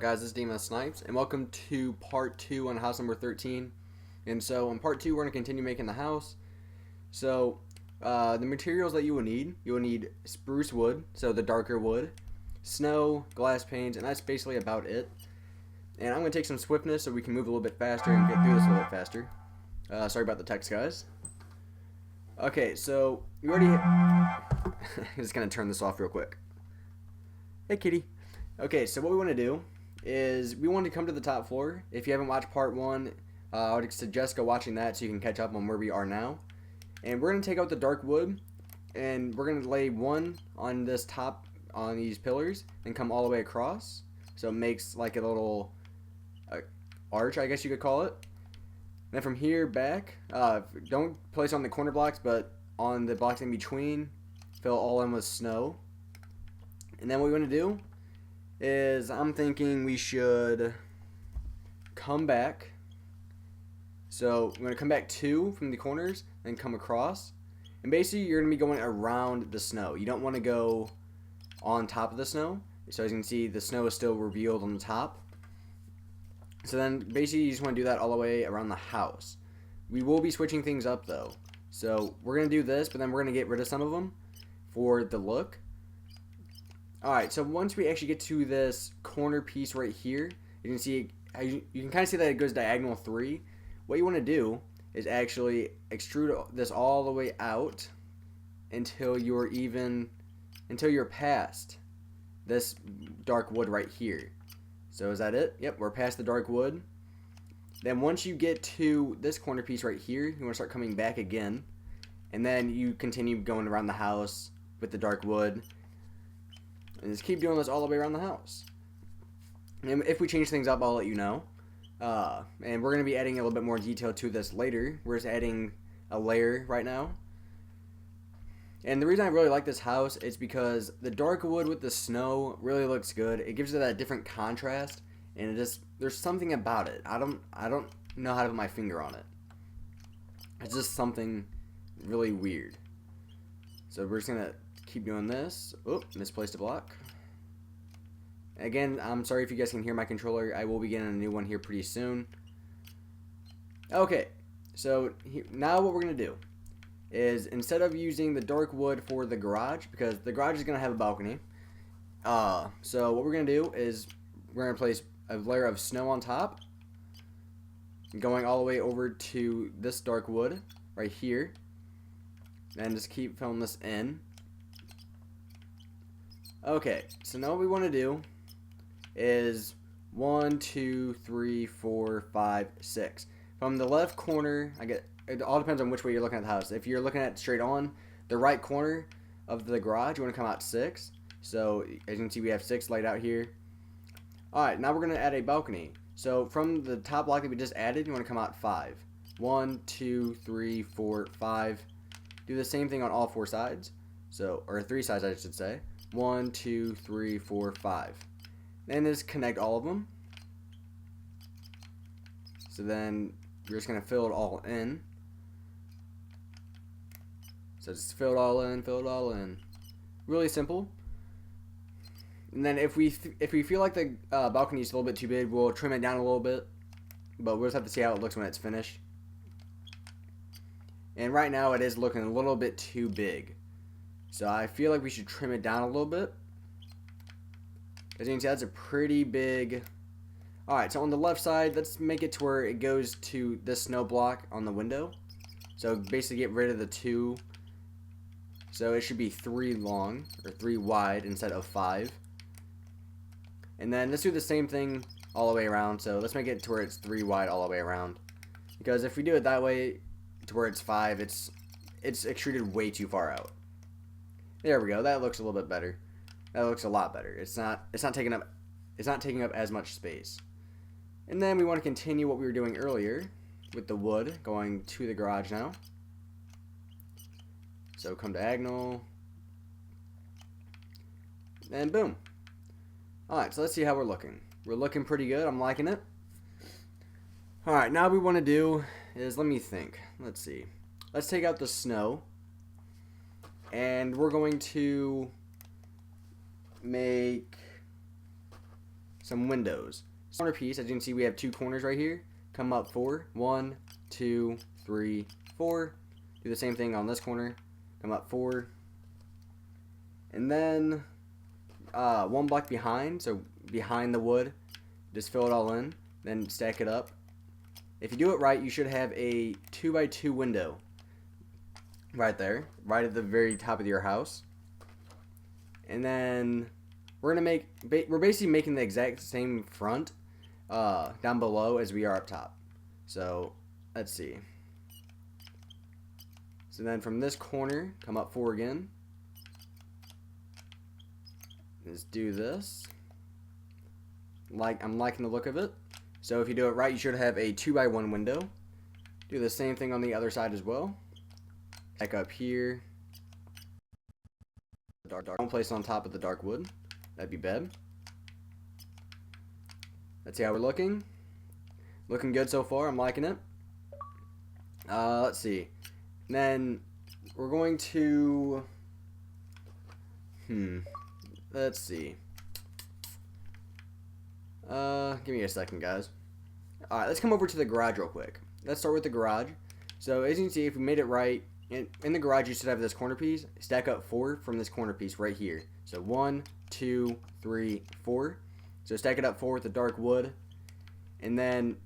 up, guys? This is SNipEz, and welcome to part 2 on house number 13. And so in part 2, we're going to continue making the house. So the materials that you will need spruce wood, so the darker wood, snow, glass panes, and that's basically about it. And I'm going to take some swiftness so we can move a little bit faster and get through this a little bit faster. Sorry about the text, guys. Okay, so we already... I'm just going to turn this off real quick. Hey, kitty. Okay, so what we want to do is we want to come to the top floor. If you haven't watched part 1, I would suggest go watching that so you can catch up on where we are now. And we're going to take out the dark wood, and we're going to lay one on this top, on these pillars, and come all the way across. So it makes like a little arch, I guess you could call it. Then from here back, don't place on the corner blocks, but on the blocks in between, fill all in with snow. And then what we want to do is, I'm thinking we should come back. So we're going to come back 2 from the corners, then come across. And basically you're going to be going around the snow. You don't want to go on top of the snow. So as you can see, the snow is still revealed on the top. So then basically you just want to do that all the way around the house. We will be switching things up though. So we're going to do this, but then we're going to get rid of some of them for the look. Alright, so once we actually get to this corner piece right here, you can see, you can kind of see that it goes diagonal 3. What you want to do is actually extrude this all the way out until you're past this dark wood right here. So is that it? Yep, we're past the dark wood. Then once you get to this corner piece right here, you want to start coming back again, and then you continue going around the house with the dark wood. And just keep doing this all the way around the house. And if we change things up, I'll let you know. And we're going to be adding a little bit more detail to this later. We're just adding a layer right now. And the reason I really like this house is because the dark wood with the snow really looks good. It gives it that different contrast, and there's something about it. I don't know how to put my finger on it. It's just something really weird. So we're just going to keep doing this. Oh, misplaced a block. Again, I'm sorry if you guys can hear my controller. I will be getting a new one here pretty soon. Okay, so now what we're going to do is, instead of using the dark wood for the garage, because the garage is going to have a balcony, so what we're going to do is we're going to place a layer of snow on top, going all the way over to this dark wood right here, and just keep filling this in. Okay, so now what we want to do is 1, 2, 3, 4, 5, 6. From the left corner, it all depends on which way you're looking at the house. If you're looking at straight on, the right corner of the garage, you want to come out 6. So as you can see, we have 6 laid out here. Alright, now we're going to add a balcony. So from the top block that we just added, you want to come out 5. 1, 2, 3, 4, 5. Do the same thing on all 4 sides. So, or 3 sides, I should say. 1, 2, 3, 4, 5. And just connect all of them. So then you're just going to fill it all in. So just fill it all in, fill it all in. Really simple. And then if we feel like the balcony is a little bit too big, we'll trim it down a little bit. But we'll just have to see how it looks when it's finished. And right now it is looking a little bit too big. So I feel like we should trim it down a little bit. As you can see, that's a pretty big... Alright, so on the left side, let's make it to where it goes to this snow block on the window. So basically get rid of the 2. So it should be 3 long, or 3 wide instead of 5. And then let's do the same thing all the way around. So let's make it to where it's 3 wide all the way around. Because if we do it that way, to where it's 5, it's extruded way too far out. There we go. That looks a little bit better. That looks a lot better. It's not taking up as much space. And then we want to continue what we were doing earlier with the wood, going to the garage now. So come diagonal. And boom. Alright, so let's see how we're looking. We're looking pretty good. I'm liking it. Alright, now what we want to do is, let me think. Let's see. Let's take out the snow. And we're going to make some windows. Corner piece, as you can see, we have 2 corners right here. Come up 4. 1, 2, 3, 4. Do the same thing on this corner. Come up 4. And then 1 block behind, so behind the wood, just fill it all in, then stack it up. If you do it right, you should have a 2x2 window right there, right at the very top of your house. And then we're basically making the exact same front down below as we are up top. So let's see. So then from this corner, come up 4 again. Let's do this. I'm liking the look of it. So if you do it right, you should have a 2x1 window. Do the same thing on the other side as well. Back up here. Don't place it on top of the dark wood. That'd be bad. Let's see how we're looking. Looking good so far. I'm liking it. Let's see. And then we're going to... Let's see. Give me a second, guys. Alright, let's come over to the garage real quick. Let's start with the garage. So, as you can see, if we made it right, in the garage you should have this corner piece. Stack up 4 from this corner piece right here. So, 1, 2, 3, 4. So, stack it up 4 with the dark wood. And then,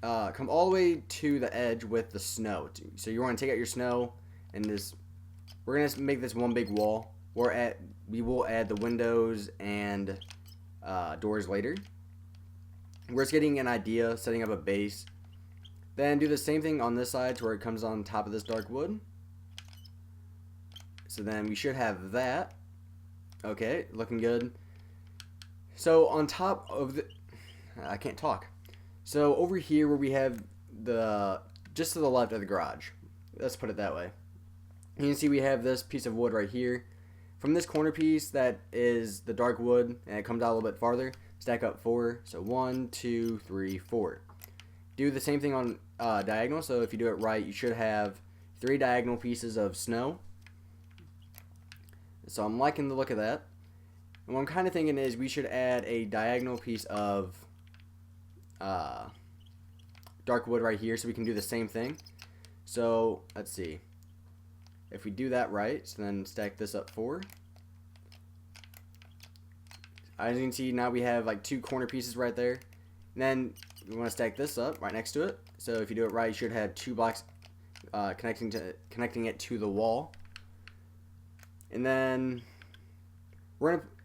come all the way to the edge with the snow. So, you want to take out your snow, and we're going to make this one big wall. We will add the windows and doors later. We're just getting an idea, setting up a base. Then do the same thing on this side to where it comes on top of this dark wood. So then we should have that. Okay, looking good. So on top of the... I can't talk. So over here where we have just to the left of the garage. Let's put it that way. You can see we have this piece of wood right here. From this corner piece, that is the dark wood, and it comes out a little bit farther. Stack up 4. So 1, 2, 3, 4. Do the same thing on diagonal. So if you do it right, you should have 3 diagonal pieces of snow. So I'm liking the look of that. And what I'm kind of thinking is we should add a diagonal piece of dark wood right here, so we can do the same thing. So let's see. If we do that right, so then stack this up 4. As you can see, now we have like 2 corner pieces right there. And then we want to stack this up right next to it. So if you do it right, you should have 2 blocks connecting it to the wall. And then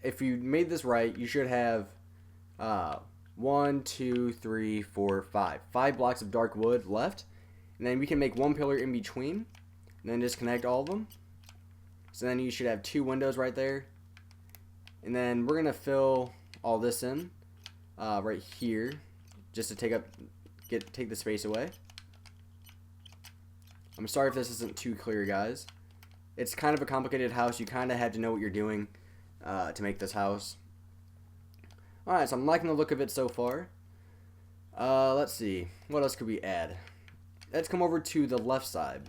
if you made this right, you should have 1, 2, 3, 4, 5. 5 blocks of dark wood left. And then we can make 1 pillar in between. And then just connect all of them. So then you should have 2 windows right there. And then we're going to fill all this in right here. Just to take the space away. I'm sorry if this isn't too clear, guys. It's kind of a complicated house. You kind of had to know what you're doing to make this house. Alright, so I'm liking the look of it so far. Let's see. What else could we add? Let's come over to the left side.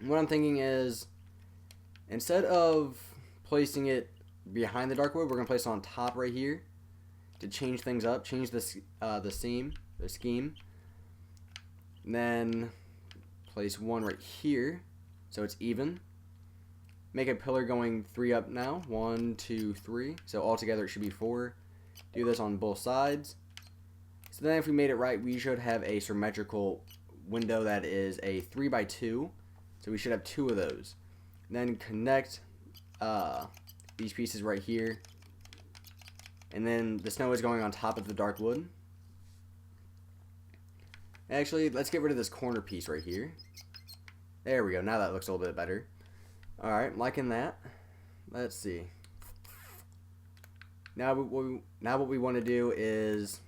What I'm thinking is, instead of placing it behind the dark wood, we're going to place it on top right here to change things up, change the scheme. And then place 1 right here so it's even. Make a pillar going 3 up now. 1, 2, 3. So altogether it should be 4. Do this on both sides. So then if we made it right, we should have a symmetrical window that is a 3x2. So we should have 2 of those. And then connect these pieces right here. And then the snow is going on top of the dark wood. Actually, let's get rid of this corner piece right here. There we go. Now that looks a little bit better. Alright, I'm liking that. Let's see. Now what we want to do is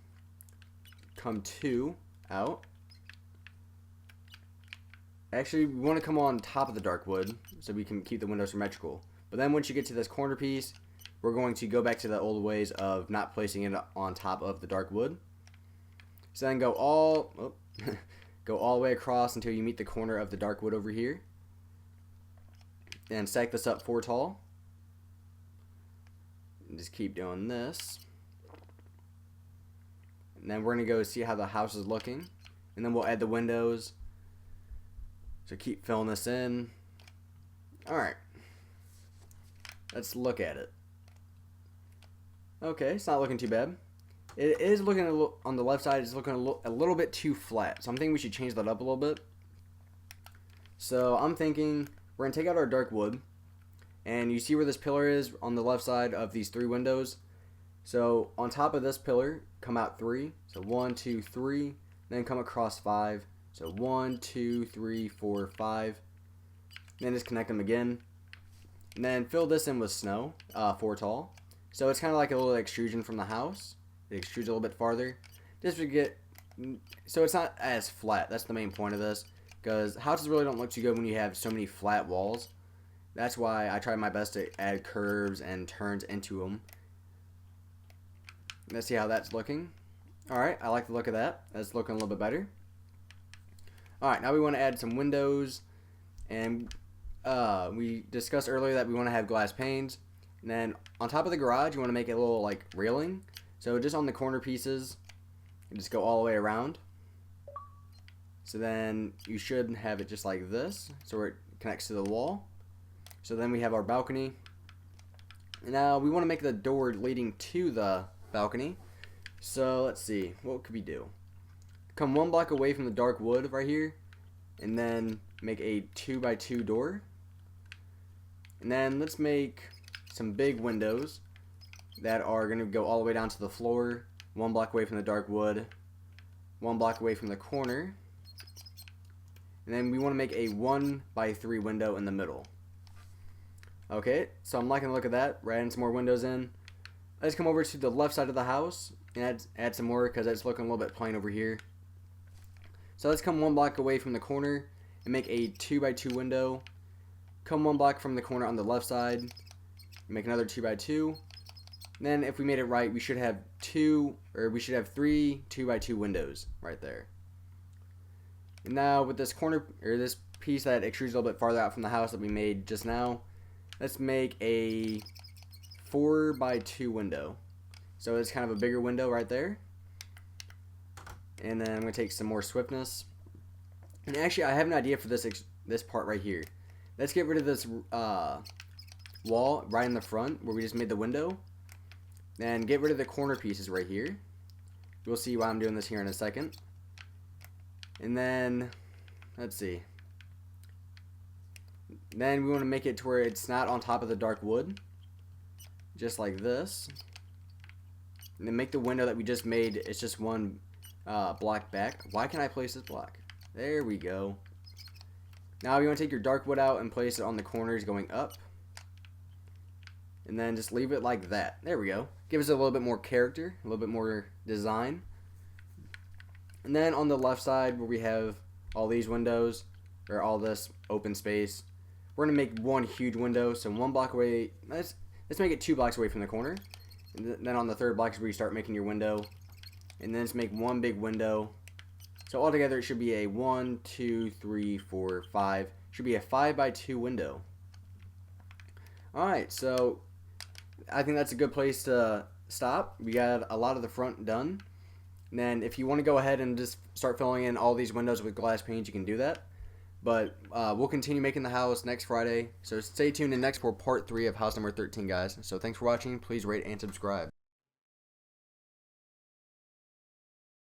come 2 out. Actually, we want to come on top of the dark wood so we can keep the window symmetrical. But then once you get to this corner piece, we're going to go back to the old ways of not placing it on top of the dark wood. So then go all the way across until you meet the corner of the dark wood over here. And stack this up 4 tall. And just keep doing this. And then we're going to go see how the house is looking. And then we'll add the windows. So keep filling this in. Alright. Let's look at it. Okay, it's not looking too bad. It is looking a little, on the left side, it's looking a little bit too flat. So I'm thinking we should change that up a little bit. So I'm thinking we're going to take out our dark wood. And you see where this pillar is on the left side of these 3 windows. So on top of this pillar, come out 3. So 1, 2, 3. Then come across 5. So 1, 2, 3, 4, 5. Then just connect them again. And then fill this in with snow, 4 tall. So it's kind of like a little extrusion from the house. It extrudes a little bit farther. Just to get, so it's not as flat. That's the main point of this. Because houses really don't look too good when you have so many flat walls. That's why I try my best to add curves and turns into them. Let's see how that's looking. Alright, I like the look of that. That's looking a little bit better. Alright, now we want to add some windows. And we discussed earlier that we want to have glass panes. And then on top of the garage, you want to make it a little like railing. So just on the corner pieces, you just go all the way around. So then you should have it just like this. So it connects to the wall. So then we have our balcony. Now we want to make the door leading to the balcony. So let's see, what could we do? Come 1 block away from the dark wood right here. And then make a 2x2 door. And then let's make some big windows that are going to go all the way down to the floor. 1 block away from the dark wood. 1 block away from the corner. And then we want to make a 1x3 window in the middle. Okay, so I'm liking the look of that. We're adding some more windows in. Let's come over to the left side of the house and add some more because it's looking a little bit plain over here. So let's come 1 block away from the corner and make a 2x2 window. Come 1 block from the corner on the left side. Make another 2x2. Then if we made it right, we should have 3 2x2 windows right there. And now with this corner, or this piece that extrudes a little bit farther out from the house that we made just now, let's make a 4x2 window. So it's kind of a bigger window right there. And then I'm going to take some more swiftness. And actually, I have an idea for this part right here. Let's get rid of this wall right in the front where we just made the window. And get rid of the corner pieces right here. You'll see why I'm doing this here in a second. And then, let's see. Then we want to make it to where it's not on top of the dark wood. Just like this. And then make the window that we just made, it's just 1 block back. Why can't I place this block? There we go. Now you want to take your dark wood out and place it on the corners going up. And then just leave it like that. There we go. Gives us a little bit more character, a little bit more design. And then on the left side where we have all these windows, or all this open space, we're going to make 1 huge window. So 1 block away, let's make it 2 blocks away from the corner. And then on the 3rd block is where you start making your window. And then just make 1 big window. So altogether it should be a 1, 2, 3, 4, 5. Should be a 5x2 window. Alright, so I think that's a good place to stop. We got a lot of the front done. And then if you want to go ahead and just start filling in all these windows with glass panes, you can do that. But we'll continue making the house next Friday. So stay tuned in next for part 3 of house number 13, guys. So thanks for watching. Please rate and subscribe.